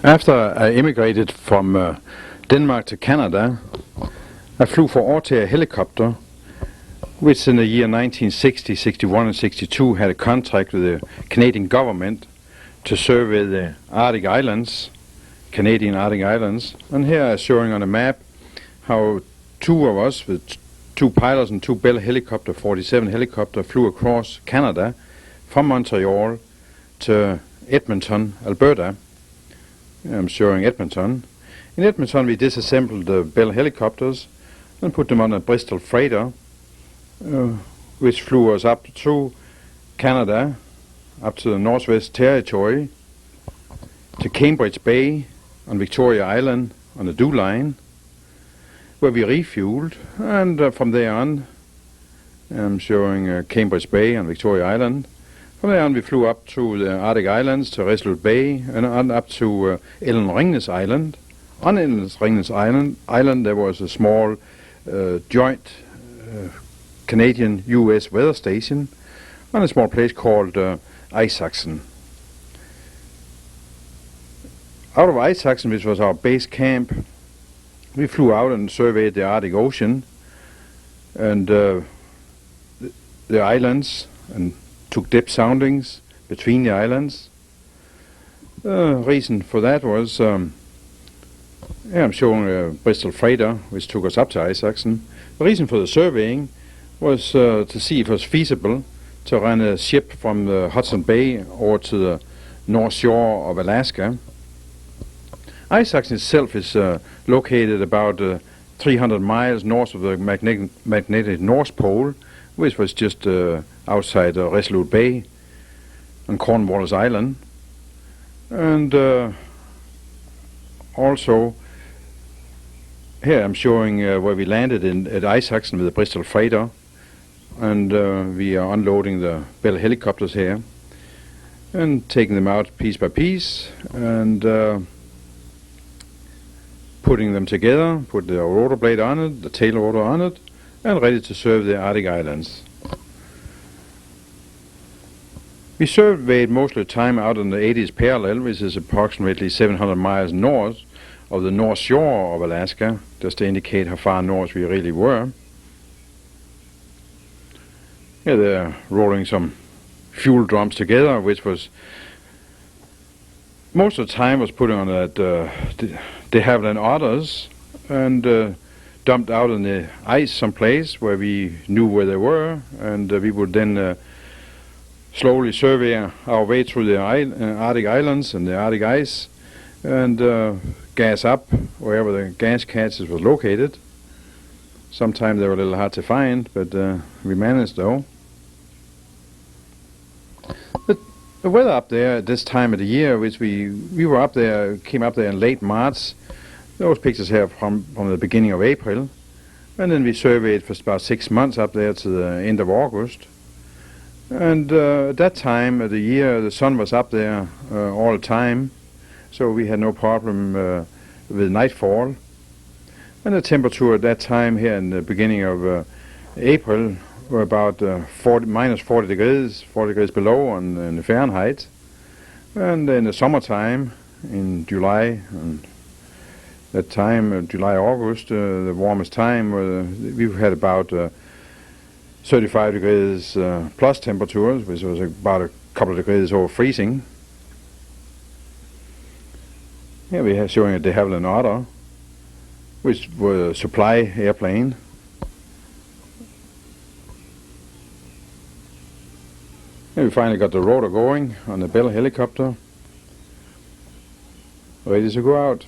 After I immigrated from Denmark to Canada, I flew for Autair Helicopter, which in the year 1960, 61 and 62 had a contract with the Canadian government to survey the Arctic Islands, Canadian Arctic Islands. And here I'm showing on a map how two of us with two pilots and two Bell Helicopter 47 helicopter flew across Canada from Montreal to Edmonton, Alberta. I'm showing Edmonton. In Edmonton we disassembled the Bell helicopters and put them on a Bristol freighter, which flew us up through Canada, up to the Northwest Territory, to Cambridge Bay on Victoria Island on the DO line, where we refueled, and from there on, I'm showing Cambridge Bay on Victoria Island. From there on we flew up through the Arctic Islands to Resolute Bay and on up to Ellef Ringnes Island. On Ellef Ringnes Island there was a small joint Canadian-US weather station on a small place called Isachsen. Out of Isachsen, which was our base camp, we flew out and surveyed the Arctic Ocean and the islands and took depth soundings between the islands. The reason for that was, I'm showing a Bristol freighter which took us up to Isachsen. The reason for the surveying was to see if it was feasible to run a ship from the Hudson Bay over to the North Shore of Alaska. Isachsen itself is located about 300 miles north of the magnetic North Pole, which was just outside Resolute Bay on Cornwallis Island. And also here I'm showing where we landed at Isachsen with the Bristol freighter, and we are unloading the Bell helicopters here and taking them out piece by piece and putting them together, put the rotor blade on it, the tail rotor on it, and ready to serve the Arctic Islands. We surveyed most of the time out on the 80th parallel, which is approximately 700 miles north of the North Shore of Alaska, just to indicate how far north we really were. Here they're rolling some fuel drums together, which was most of the time was put on that de Havilland otters and dumped out on the ice someplace where we knew where they were, and we would then slowly survey our way through the Arctic Islands and the Arctic ice and gas up wherever the gas catches was located. Sometimes they were a little hard to find, but we managed though. The weather up there at this time of the year, which we were up there, came up there in late March. Those pictures here from the beginning of April, and then we surveyed for about 6 months up there to the end of August. And at that time of the year, the sun was up there all the time, so we had no problem with nightfall. And the temperature at that time here in the beginning of April were about minus 40 degrees below in Fahrenheit. And in the summertime, in July, and that time, July, August, the warmest time, we had about 35 degrees plus temperatures, which was about a couple of degrees over freezing. Here we are showing a de Havilland otter, which was a supply airplane. Here we finally got the rotor going on the Bell helicopter, ready to go out.